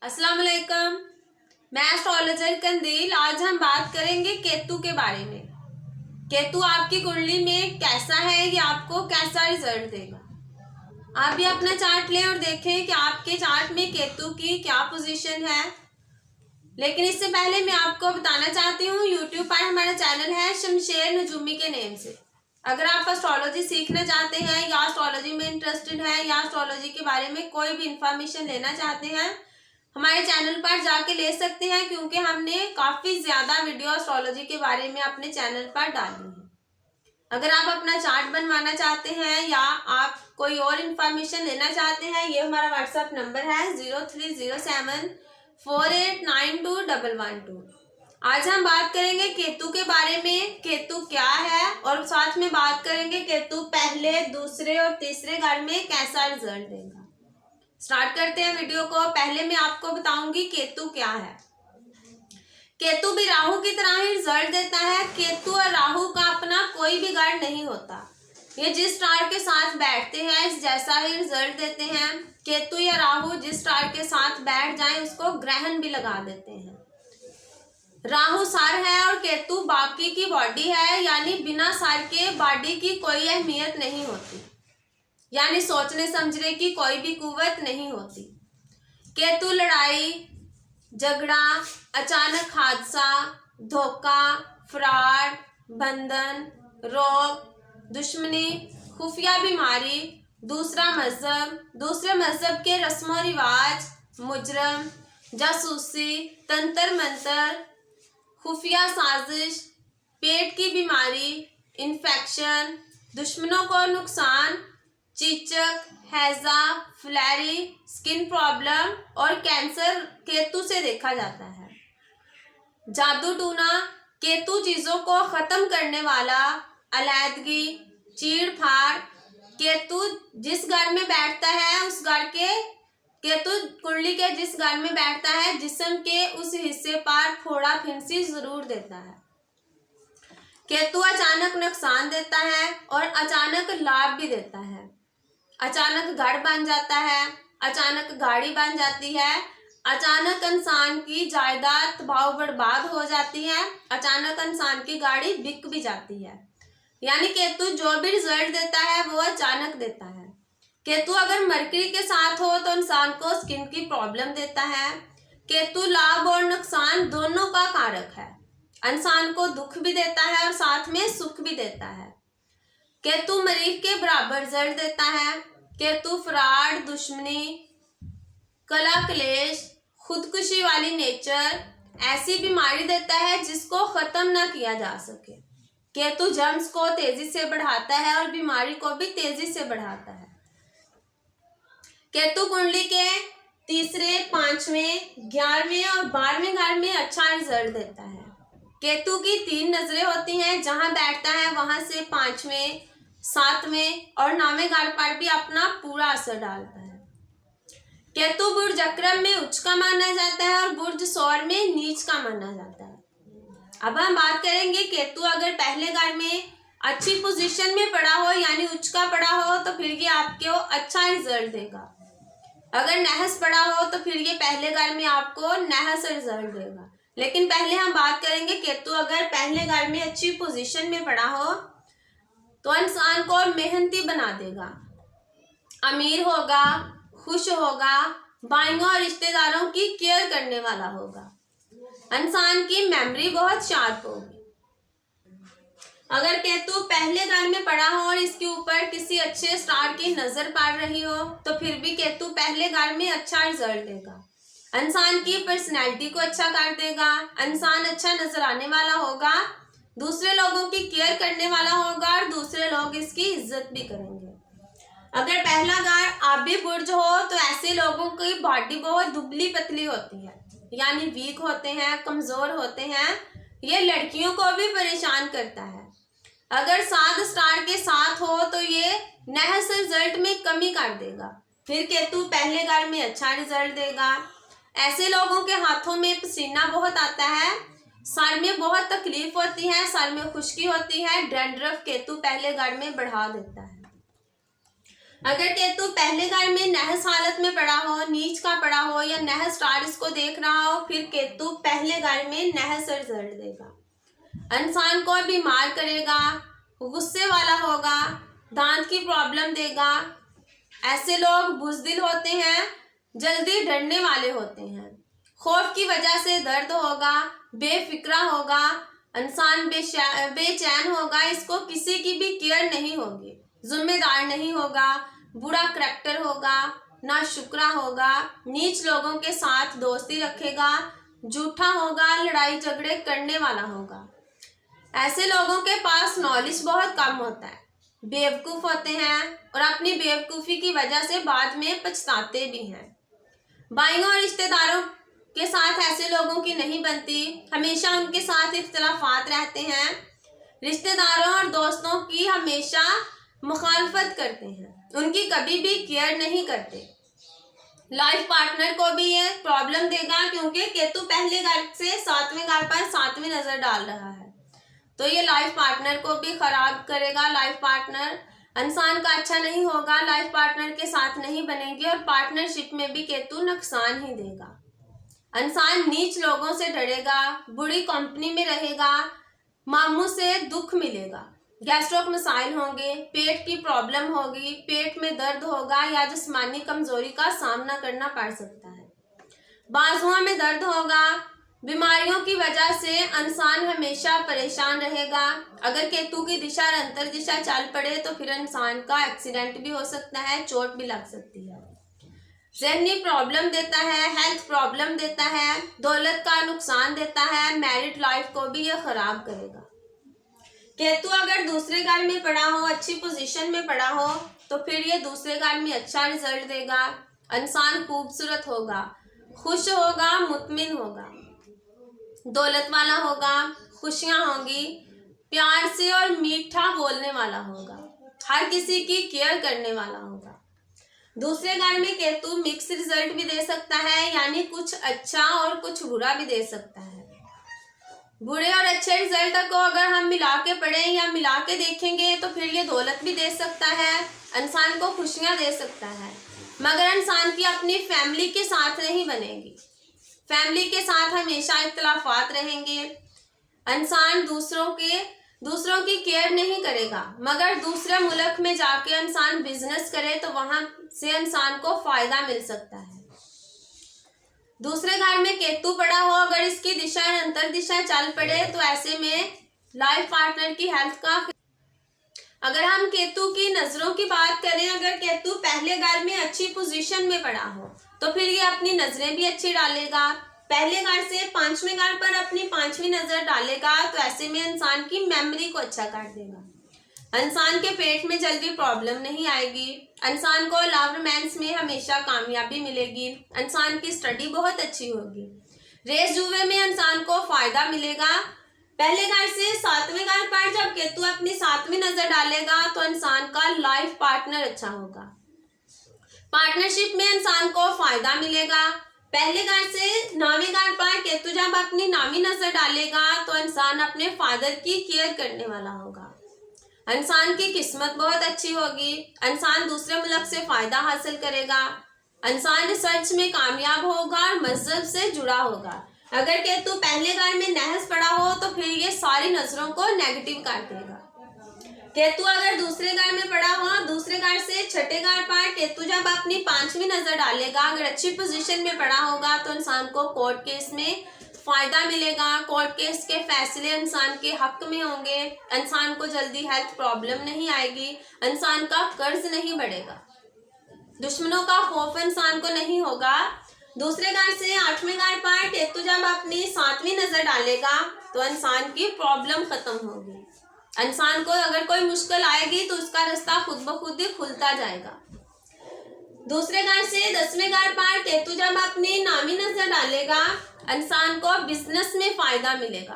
अस्सलाम वालेकुम। मैं एस्ट्रोलॉजर कंदील। आज हम बात करेंगे केतु के बारे में। केतु आपकी कुंडली में कैसा है, ये आपको कैसा रिजल्ट देगा। आप भी अपना चार्ट लें और देखें कि आपके चार्ट में केतु की क्या पोजीशन है। लेकिन इससे पहले मैं आपको बताना चाहती हूँ, यूट्यूब पर हमारा चैनल है शमशेर नजूमी के नेम से। अगर आप एस्ट्रोलॉजी सीखना चाहते हैं या एस्ट्रोलॉजी में इंटरेस्टेड है या एस्ट्रोलॉजी के बारे में कोई भी इंफॉर्मेशन लेना चाहते हैं, हमारे चैनल पर जाके ले सकते हैं, क्योंकि हमने काफ़ी ज़्यादा वीडियो एस्ट्रोलॉजी के बारे में अपने चैनल पर डाली है। अगर आप अपना चार्ट बनवाना चाहते हैं या आप कोई और इन्फॉर्मेशन लेना चाहते हैं, ये हमारा व्हाट्सएप नंबर है 030748921112। आज हम बात करेंगे केतु के बारे में, केतु क्या है, और साथ में बात करेंगे केतु पहले, दूसरे और तीसरे घर में कैसा रिजल्ट देगा। स्टार्ट करते हैं वीडियो को। पहले मैं आपको बताऊंगी केतु क्या है। केतु भी राहु की तरह ही रिजल्ट देता है। केतु और राहु का अपना कोई भी गढ़ नहीं होता। ये जिस स्टार के साथ बैठते हैं इस जैसा ही रिजल्ट देते हैं। केतु या राहु जिस स्टार के साथ बैठ जाए उसको ग्रहण भी लगा देते हैं। राहु सर है और केतु बाकी की बॉडी है, यानी बिना सर के बॉडी की कोई अहमियत नहीं होती, यानी सोचने समझने की कोई भी कुव्वत नहीं होती। केतु लड़ाई झगड़ा, अचानक हादसा, धोखा, फ्रॉड, बंधन, रोग, दुश्मनी, खुफिया बीमारी, दूसरा मजहब, दूसरे मजहब के रस्मों रिवाज, मुजरम, जासूसी, तंत्र मंत्र, खुफिया साजिश, पेट की बीमारी, इन्फेक्शन, दुश्मनों को नुकसान, चीचक, हैजा, फ्लैरी, स्किन प्रॉब्लम और कैंसर केतु से देखा जाता है। जादू टूना, केतु चीजों को खत्म करने वाला, अलैदगी, चीड़ फाड़। केतु जिस घर में बैठता है उस घर के, केतु कुंडली के जिस घर में बैठता है जिस्म के उस हिस्से पर फोड़ा फिंसी जरूर देता है। केतु अचानक नुकसान देता है और अचानक लाभ भी देता है। अचानक घर बन जाता है, अचानक गाड़ी बन जाती है, अचानक इंसान की जायदाद तबाह बर्बाद हो जाती है, अचानक इंसान की गाड़ी बिक भी जाती है। यानी केतु जो भी रिजल्ट देता है वो अचानक देता है। केतु अगर मरकरी के साथ हो तो इंसान को स्किन की प्रॉब्लम देता है। केतु लाभ और नुकसान दोनों का कारक है। इंसान को दुख भी देता है और साथ में सुख भी देता है। केतु मरीज के बराबर रिजल्ट देता है। केतु फ्रॉड, दुश्मनी, कला क्लेश, खुदकुशी वाली नेचर, ऐसी बीमारी देता है जिसको खत्म ना किया जा सके। केतु जर्म्स को तेजी से बढ़ाता है और बीमारी को भी तेजी से बढ़ाता है। केतु कुंडली के तीसरे, पांचवें, 11वें और 12वें घर में अच्छा रिजल्ट देता है। केतु की 3 नजरें होती हैं, जहां बैठता है वहां से 5वें, 7वें और 9वें घर पर भी अपना पूरा असर डालता है। केतु बुर्ज अक्रम में उच्च का माना जाता है और बुर्ज सौर में नीच का माना जाता है। अब हम बात करेंगे केतु अगर पहले घर में अच्छी पोजीशन में पड़ा हो, यानी उच्च का पड़ा हो, तो फिर ये आपको अच्छा रिजल्ट देगा। अगर नहस पड़ा हो तो फिर ये पहले घर में आपको नहस रिजल्ट देगा। लेकिन पहले हम बात करेंगे केतु अगर पहले घर में अच्छी पोजीशन में पड़ा हो तो इंसान को मेहनती बना देगा, अमीर होगा, खुश होगा, भाइयों और रिश्तेदारों की केयर करने वाला होगा। इंसान की मेमोरी बहुत शार्प होगी। अगर केतु पहले घर में पड़ा हो और इसके ऊपर किसी अच्छे स्टार की नजर पड़ रही हो तो फिर भी केतु पहले घर में अच्छा रिजल्ट देगा। इंसान की पर्सनैलिटी को अच्छा कर देगा। इंसान अच्छा नजर आने वाला होगा, दूसरे लोगों की केयर करने वाला होगा और दूसरे लोग इसकी इज्जत भी करेंगे। अगर पहला घर आबी बुर्ज हो तो ऐसे लोगों की बॉडी बहुत दुबली पतली होती है, यानी वीक होते हैं, कमजोर होते हैं। ये लड़कियों को भी परेशान करता है। अगर 7 स्टार के साथ हो तो ये नहस रिजल्ट में कमी कर देगा। फिर केतु पहले घर में अच्छा रिजल्ट देगा। ऐसे लोगों के हाथों में पसीना बहुत आता है, सर में बहुत तकलीफ होती है, सर में खुश्की होती है। डैंड्रफ केतु पहले घर में बढ़ा देता है। अगर केतु पहले घर में नहस हालत में पड़ा हो, नीच का पड़ा हो या नहस स्टार इसको देख रहा हो, फिर केतु पहले घर में नहस रिजल्ट देगा। इंसान को बीमार करेगा, गुस्से वाला होगा, दांत की प्रॉब्लम देगा। ऐसे लोग बुज़दिल होते हैं, जल्दी डरने वाले होते हैं। खौफ की वजह से दर्द होगा, बेफिक्रा होगा, इंसान बेचैन होगा, इसको किसी की भी केयर नहीं होगी, जिम्मेदार नहीं होगा, बुरा करैक्टर होगा, ना शुक्रा होगा, नीच लोगों के साथ दोस्ती रखेगा, झूठा होगा, लड़ाई झगड़े करने वाला होगा। ऐसे लोगों के पास नॉलेज बहुत कम होता है, बेवकूफ़ होते हैं और अपनी बेवकूफ़ी की वजह से बाद में पछताते भी हैं। भाइयों और रिश्तेदारों के साथ ऐसे लोगों की नहीं बनती, हमेशा उनके साथ इख्तलाफात रहते हैं। रिश्तेदारों और दोस्तों की हमेशा मुखालफत करते हैं, उनकी कभी भी केयर नहीं करते। लाइफ पार्टनर को भी ये प्रॉब्लम देगा, क्योंकि केतु पहले घर से 7वें घर पर 7वीं नज़र डाल रहा है, तो ये लाइफ पार्टनर को भी खराब करेगा। लाइफ पार्टनर इंसान का अच्छा नहीं होगा, लाइफ पार्टनर के साथ नहीं बनेगी और पार्टनरशिप में भी केतु नुकसान ही देगा। इंसान नीच लोगों से डरेगा, बुरी कंपनी में रहेगा, मामू से दुख मिलेगा, गैस्ट्रिक मसाइल होंगे, पेट की प्रॉब्लम होगी, पेट में दर्द होगा या जिस्मानी कमजोरी का सामना करना पड़ सकता है। बाजुओं में दर्द होगा। बीमारियों की वजह से इंसान हमेशा परेशान रहेगा। अगर केतु की दिशा और अंतर दिशा चल पड़े तो फिर इंसान का एक्सीडेंट भी हो सकता है, चोट भी लग सकती है। ज़हनी प्रॉब्लम देता है, हेल्थ प्रॉब्लम देता है, दौलत का नुकसान देता है, मैरिड लाइफ को भी यह खराब करेगा। केतु अगर दूसरे घर में पड़ा हो, अच्छी पोजीशन में पड़ा हो, तो फिर ये दूसरे घर में अच्छा रिजल्ट देगा। इंसान खूबसूरत होगा, खुश होगा, मुतमिन होगा, दौलत वाला होगा, खुशियां होंगी, प्यार से और मीठा बोलने वाला होगा, हर किसी की केयर करने वाला होगा। दूसरे घर में केतु मिक्स रिजल्ट भी दे सकता है, यानी कुछ अच्छा और कुछ बुरा भी दे सकता है। बुरे और अच्छे रिजल्ट को अगर हम मिला के पढ़ें या मिला के देखेंगे तो फिर ये दौलत भी दे सकता है, इंसान को खुशियां दे सकता है, मगर इंसान की अपनी फैमिली के साथ नहीं बनेगी। फैमिली के साथ हमेशा इख्तलाफात रहेंगे। इंसान दूसरों की केयर नहीं करेगा, मगर दूसरे मुल्क में जाके इंसान बिजनेस करे तो वहां से इंसान को फायदा मिल सकता है। दूसरे घर में केतु पड़ा हो, अगर इसकी दिशा और अंतर दिशा चल पड़े तो ऐसे में लाइफ पार्टनर की हेल्थ का, अगर हम केतु की नजरों की बात करें, अगर केतु पहले घर में अच्छी पोजीशन में पड़ा हो तो फिर ये अपनी नजरें भी अच्छी डालेगा। पहले घर से 5वें घर पर अपनी 5वीं नजर डालेगा, तो ऐसे में इंसान की मेमोरी को अच्छा कर देगा। इंसान के पेट में जल्दी प्रॉब्लम नहीं आएगी, इंसान को लव रोमांस में हमेशा कामयाबी मिलेगी, इंसान की स्टडी बहुत अच्छी होगी, रेस जुए में इंसान को फायदा मिलेगा। पहले घर से 7वें घर पर जब केतु अपनी 7वीं नजर डालेगा तो इंसान का लाइफ पार्टनर अच्छा होगा, पार्टनरशिप में इंसान को फायदा मिलेगा। पहले घर से 9वें घर पर केतु जब अपनी 9वीं नजर डालेगा तो इंसान अपने फादर की केयर करने वाला होगा, इंसान की किस्मत बहुत अच्छी होगी, इंसान दूसरे मुल्क से फायदा हासिल करेगा, इंसान रिसर्च में कामयाब होगा और मजहब से जुड़ा होगा। अगर केतु पहले घर में नहस पड़ा हो तो फिर ये सारी नजरों को नेगेटिव कर देगा। केतु अगर दूसरे घर में पड़ा हो, दूसरे घर से 6ठे घर पर केतु जब अपनी 5वीं नजर डालेगा, अगर अच्छी पोजीशन में पड़ा होगा तो इंसान को कोर्ट केस में फायदा मिलेगा, कोर्ट केस के फैसले इंसान के हक में होंगे, इंसान को जल्दी हेल्थ प्रॉब्लम नहीं आएगी, इंसान का कर्ज नहीं बढ़ेगा, दुश्मनों का खौफ इंसान को नहीं होगा। दूसरे घर से 8वें घर पर केतु जब अपनी 7वीं नजर डालेगा तो इंसान की प्रॉब्लम खत्म होगी, इंसान को अगर कोई मुश्किल आएगी तो उसका रास्ता खुद ब खुद ही खुलता जाएगा। दूसरे घर से 10वें घर पर केतु जब अपनी 9वीं नजर डालेगा, इंसान को बिजनेस में फायदा मिलेगा,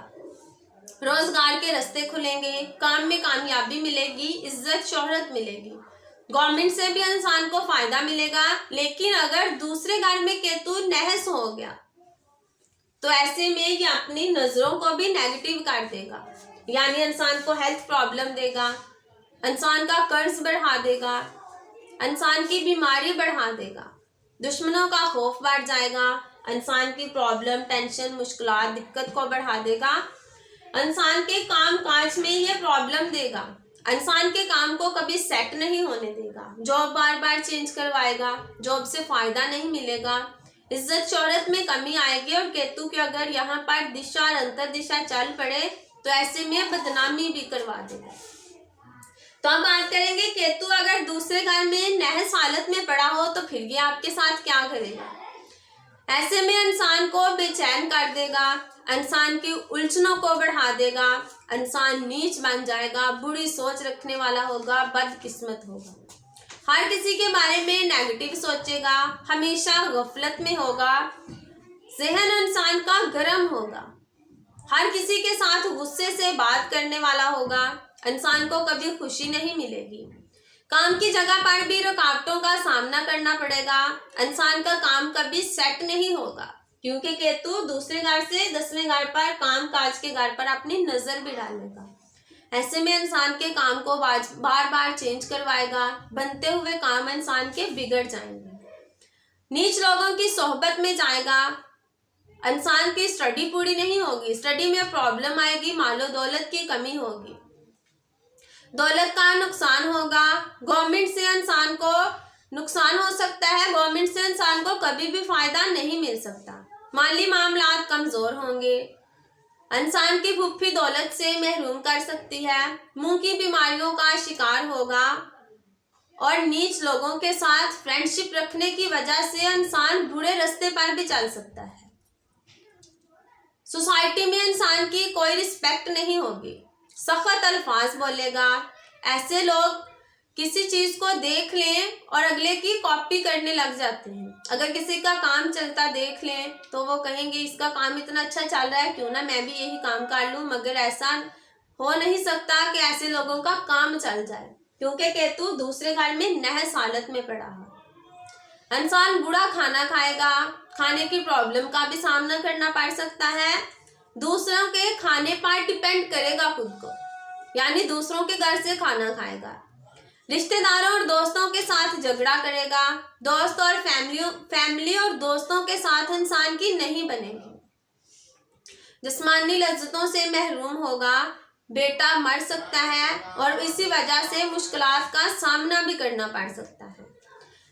रोजगार के रास्ते खुलेंगे, काम में कामयाबी मिलेगी, इज्जत शोहरत मिलेगी, गवर्नमेंट से भी इंसान को फायदा मिलेगा। लेकिन अगर दूसरे घर में केतु नहस हो गया तो ऐसे में ये अपनी नजरों को भी नेगेटिव कर देगा, यानी इंसान को हेल्थ प्रॉब्लम देगा, इंसान का कर्ज बढ़ा देगा, इंसान की बीमारी बढ़ा देगा, दुश्मनों का खौफ बढ़ जाएगा, इंसान की प्रॉब्लम, टेंशन, मुश्किलात, दिक्कत को बढ़ा देगा, इंसान के काम काज में ये प्रॉब्लम देगा, इंसान के काम को कभी सेट नहीं होने देगा, जॉब बार बार चेंज करवाएगा, जॉब से फायदा नहीं मिलेगा, इज्जत शोहरत में कमी आएगी। और केतु की अगर यहाँ पर दिशा और अंतर दिशा चल पड़े तो ऐसे में बदनामी भी करवा देगा। तो हम बात करेंगे केतु अगर दूसरे घर में नहस हालत में पड़ा हो तो फिर ये आपके साथ क्या करेगा। ऐसे में इंसान को बेचैन कर देगा, इंसान की उलझनों को बढ़ा देगा, इंसान नीच बन जाएगा, बुरी सोच रखने वाला होगा, बदकिस्मत होगा, हर किसी के बारे में नेगेटिव सोचेगा, हमेशा गफलत में होगा, जहन इंसान का गर्म होगा, हर किसी के साथ गुस्से से बात करने वाला होगा, इंसान को कभी खुशी नहीं मिलेगी, काम की जगह पर भी रुकावटों का सामना करना पड़ेगा, इंसान का काम कभी सेट नहीं होगा क्योंकि केतु दूसरे घर से 10वें घर पर, काम काज के घर पर अपनी नजर भी डालेगा। ऐसे में इंसान के काम को बार बार चेंज करवाएगा, बनते हुए काम इंसान के बिगड़ जाएंगे, नीच लोगों की सोहबत में जाएगा, इंसान की स्टडी पूरी नहीं होगी, स्टडी में प्रॉब्लम आएगी, मालो दौलत की कमी होगी, दौलत का नुकसान होगा, गवर्नमेंट से इंसान को नुकसान हो सकता है, गवर्नमेंट से इंसान को कभी भी फायदा नहीं मिल सकता, माली मामलात कमजोर होंगे, इंसान की भूखी दौलत से महरूम कर सकती है, मुंह की बीमारियों का शिकार होगा और नीच लोगों के साथ फ्रेंडशिप रखने की वजह से इंसान बुरे रास्ते पर भी चल सकता है, सोसाइटी में इंसान की कोई रिस्पेक्ट नहीं होगी, सख्त अल्फाज बोलेगा, ऐसे लोग किसी चीज को देख लें और अगले की कॉपी करने लग जाते हैं, अगर किसी का काम चलता देख लें तो वो कहेंगे इसका काम इतना अच्छा चल रहा है, क्यों ना मैं भी यही काम कर लूं, मगर ऐसा हो नहीं सकता कि ऐसे लोगों का काम चल जाए क्योंकि केतु दूसरे घर में नहस हालत में पड़ा है। इंसान बुरा खाना खाएगा, खाने की प्रॉब्लम का भी सामना करना पड़ सकता है, दूसरों के खाने पर डिपेंड करेगा खुद को, यानी दूसरों के घर से खाना खाएगा, रिश्तेदारों और दोस्तों के साथ झगड़ा करेगा, दोस्त और फैमिली और दोस्तों के साथ इंसान की नहीं बनेगी, जिस्मानी लज्जतों से महरूम होगा, बेटा मर सकता है और इसी वजह से मुश्किलात का सामना भी करना पड़ सकता है,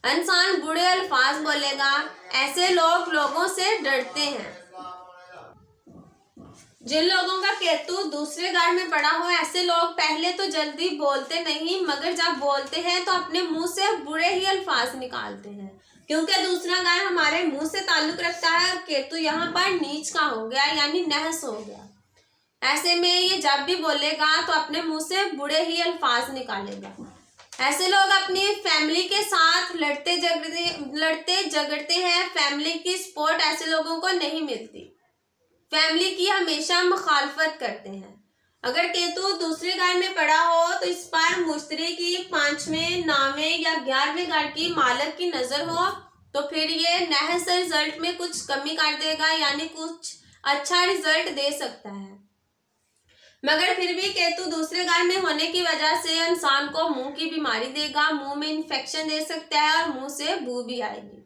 इंसान बुरे अल्फाज बोलेगा, ऐसे लोग लोगों से डरते हैं, जिन लोगों का केतु दूसरे घर में पड़ा हो ऐसे लोग पहले तो जल्दी बोलते नहीं, मगर जब बोलते हैं तो अपने मुंह से बुरे ही अल्फाज निकालते हैं क्योंकि दूसरा घर हमारे मुंह से ताल्लुक रखता है, केतु यहाँ पर नीच का हो गया यानी नहस हो गया, ऐसे में ये जब भी बोलेगा तो अपने मुंह से बुरे ही अल्फाज निकालेगा, ऐसे लोग अपनी फैमिली के साथ लड़ते झगड़ते हैं, फैमिली की सपोर्ट ऐसे लोगों को नहीं मिलती, फैमिली की हमेशा मुखालफत करते हैं। अगर केतु दूसरे घर में पड़ा हो तो इस पर मुश्तरी की 5वें, 9वें या 11वें घर की मालक की नजर हो तो फिर ये नहस रिजल्ट में कुछ कमी कर देगा, यानी कुछ अच्छा रिजल्ट दे सकता है, मगर फिर भी केतु दूसरे घर में होने की वजह से इंसान को मुंह की बीमारी देगा, मुंह में इन्फेक्शन दे सकता है और मुंह से बू भी आएगी।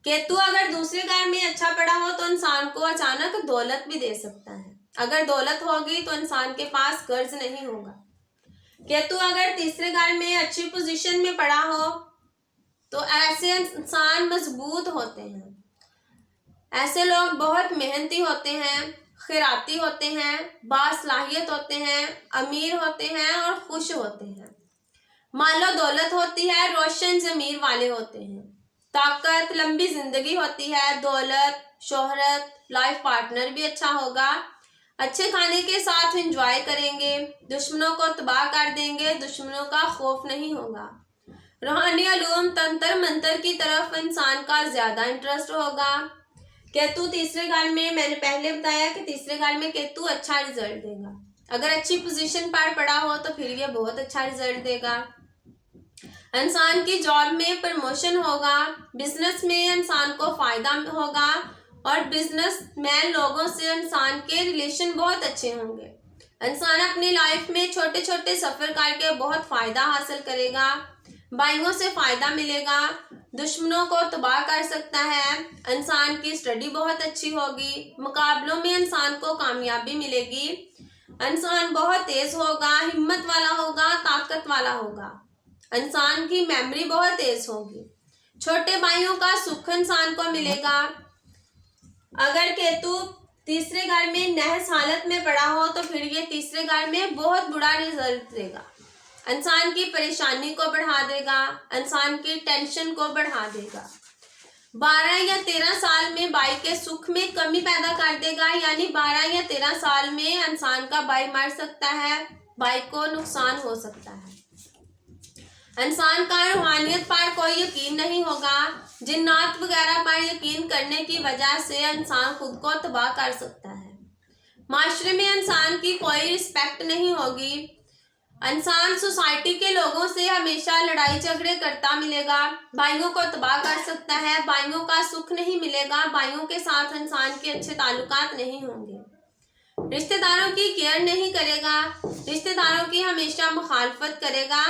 केतु अगर दूसरे घर में अच्छा पड़ा हो तो इंसान को अचानक दौलत भी दे सकता है, अगर दौलत होगी तो इंसान के पास कर्ज नहीं होगा। केतु अगर तीसरे घर में अच्छी पोजीशन में पड़ा हो तो ऐसे इंसान मजबूत होते हैं, ऐसे लोग बहुत मेहनती होते हैं, खैराती होते हैं, बासलाहियत होते हैं, अमीर होते हैं और खुश होते हैं, मालो दौलत होती है, रोशन ज़मीर वाले होते हैं, ताकत, लंबी जिंदगी होती है, दौलत, शोहरत, लाइफ पार्टनर भी अच्छा होगा, अच्छे खाने के साथ एंजॉय करेंगे, दुश्मनों को तबाह कर देंगे, दुश्मनों का खौफ नहीं होगा, रूहानी उलूम, तंत्र मंत्र की तरफ इंसान का ज्यादा इंटरेस्ट होगा। केतु तीसरे घर में, मैंने पहले बताया कि तीसरे घर में केतु अच्छा रिजल्ट देगा, अगर अच्छी पोजीशन पर पड़ा हो तो फिर ये बहुत अच्छा रिजल्ट देगा। इंसान की जॉब में प्रमोशन होगा, बिजनेस में इंसान को फायदा होगा और बिजनेसमैन लोगों से इंसान के रिलेशन बहुत अच्छे होंगे। इंसान अपनी लाइफ में छोटे छोटे सफर करके बहुत फायदा हासिल करेगा। भाइयों से फायदा मिलेगा, दुश्मनों को तबाह कर सकता है, इंसान की स्टडी बहुत अच्छी होगी, मुकाबलों में इंसान को कामयाबी मिलेगी, इंसान बहुत तेज होगा, हिम्मत वाला होगा, ताकत वाला होगा, इंसान की मेमोरी बहुत तेज होगी। छोटे भाइयों का सुख इंसान को मिलेगा। अगर केतु तीसरे घर में नहस हालत में पड़ा हो तो फिर ये तीसरे घर में बहुत बुरा रिजल्ट देगा, इंसान की परेशानी को बढ़ा देगा, इंसान की टेंशन को बढ़ा देगा। 12 या 13 साल में भाई के सुख में कमी पैदा कर देगा, यानी 12 या 13 साल में इंसान का भाई मर सकता है, भाई को नुकसान हो सकता है। इंसान का रूहानियत पर कोई यकीन नहीं होगा, जिन्नात वगैरह पर यकीन करने की वजह से इंसान खुद को तबाह कर सकता है। माशरे में इंसान की कोई रिस्पेक्ट नहीं होगी, इंसान सोसाइटी के लोगों से हमेशा लड़ाई झगड़े करता मिलेगा, भाइयों को तबाह कर सकता है, भाइयों का सुख नहीं मिलेगा, भाइयों के साथ इंसान के अच्छे ताल्लुकात नहीं होंगे, रिश्तेदारों की केयर नहीं करेगा, रिश्तेदारों की हमेशा मुखालफत करेगा।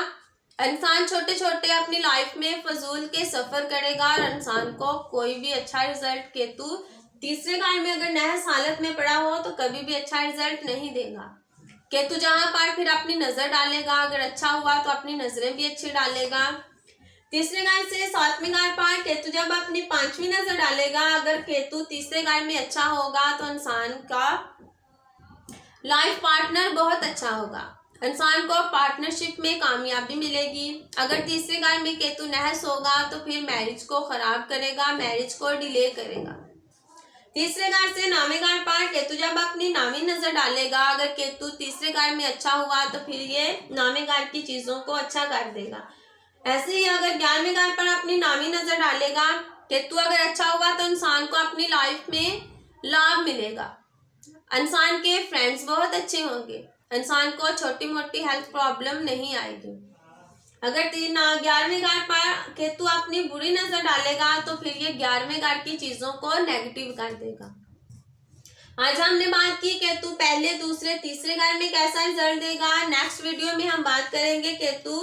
इंसान छोटे छोटे अपनी लाइफ में फजूल के सफर करेगा और इंसान को कोई भी अच्छा रिजल्ट केतु तीसरे घर में अगर नहस हालत में पड़ा हो तो कभी भी अच्छा रिजल्ट नहीं देगा। केतु जहां पर फिर अपनी नजर डालेगा, अगर अच्छा हुआ तो अपनी नजरें भी अच्छी डालेगा। तीसरे घर से 7वें घर पर केतु जब अपनी 5वीं नजर डालेगा, अगर केतु तीसरे घर में अच्छा होगा तो इंसान का लाइफ पार्टनर बहुत अच्छा होगा, इंसान को पार्टनरशिप में कामयाबी मिलेगी। अगर तीसरे घर में केतु नहस होगा तो फिर मैरिज को खराब करेगा, मैरिज को डिले करेगा। तीसरे घर से 9वें घर पर केतु जब अपनी 9वीं नजर डालेगा, अगर केतु तीसरे घर में अच्छा हुआ तो फिर ये 9वें घर की चीजों को अच्छा कर देगा। ऐसे ही अगर 11वें घर पर अपनी 9वीं नजर डालेगा केतु, अगर अच्छा हुआ तो इंसान को अपनी लाइफ में लाभ मिलेगा, इंसान के फ्रेंड्स बहुत अच्छे होंगे, इंसान को छोटी मोटी हेल्थ प्रॉब्लम नहीं आएगी। अगर 11वें घर पर केतु अपनी बुरी नजर डालेगा तो फिर ये 11वें घर की चीजों को नेगेटिव कर देगा। आज हमने बात की केतु पहले, दूसरे, तीसरे घर में कैसा रिजल्ट देगा। नेक्स्ट वीडियो में हम बात करेंगे केतु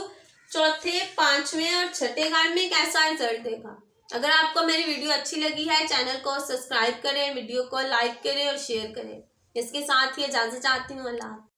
चौथे, 5वें और 6ठे घर में कैसा रिजल्ट देगा। अगर आपको मेरी वीडियो अच्छी लगी है, चैनल को सब्सक्राइब करें, वीडियो को लाइक करें और शेयर करें। इसके साथ ही इजाजत चाहती हूँ। अल्लाह।